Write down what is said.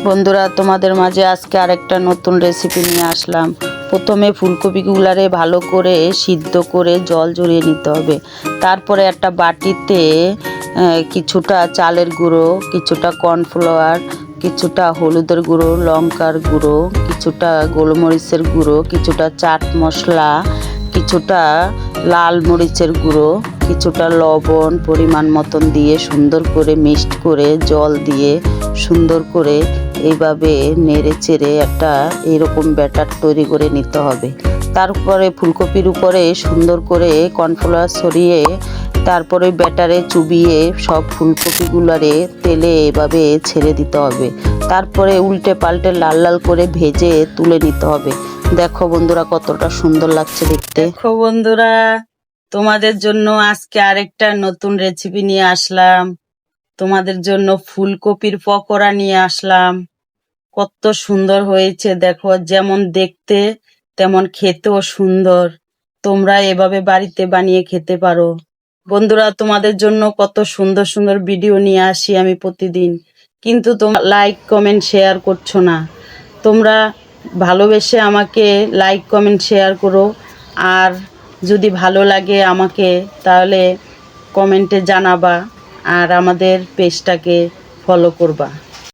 বন্ধুরা, তোমাদের মাঝে আজকে আরেকটা নতুন রেসিপি নিয়ে আসলাম। প্রথমে ফুলকপিগুলারে ভালো করে সিদ্ধ করে জল ঝরিয়ে নিতে হবে। তারপরে একটা বাটিতে কিছুটা চালের গুঁড়ো, কিছুটা কর্নফ্লাওয়ার, কিছুটা হলুদের গুঁড়ো, লঙ্কার গুঁড়ো, কিছুটা গোলমরিচের গুঁড়ো, কিছুটা চাট মশলা, কিছুটা লাল মরিচের গুঁড়ো, কিছুটা লবণ পরিমাণ মতন দিয়ে সুন্দর করে মিক্সড করে জল দিয়ে সুন্দর করে এইভাবে নেড়ে চেড়ে একটা এরকম ব্যাটার তৈরি করে নিতে হবে। তারপরে ফুলকপির উপরে সুন্দর করে কর্নফ্লাওয়ার ছড়িয়ে তারপরে ব্যাটারে চুবিয়ে সব ফুলকপিগুলারে তেলে এভাবে ছেড়ে দিতে হবে। তারপরে উল্টে পাল্টে লাল লাল করে ভেজে তুলে নিতে হবে। দেখো বন্ধুরা, কতটা সুন্দর লাগছে দেখতে। দেখো বন্ধুরা, তোমাদের জন্য আজকে আরেকটা নতুন রেসিপি নিয়ে আসলাম। তোমাদের জন্য ফুলকপির পকোড়া নিয়ে আসলাম। কত সুন্দর হয়েছে দেখো, যেমন দেখতে তেমন খেতেও সুন্দর। তোমরা এভাবে বাড়িতে বানিয়ে খেতে পারো। বন্ধুরা, তোমাদের জন্য কত সুন্দর সুন্দর ভিডিও নিয়ে আসি আমি প্রতিদিন, কিন্তু তোমরা লাইক কমেন্ট শেয়ার করছো না। তোমরা ভালোবেসে আমাকে লাইক কমেন্ট শেয়ার করো, আর যদি ভালো লাগে আমাকে তাহলে কমেন্টে জানাবা, আর আমাদের পেজটাকে ফলো করবা।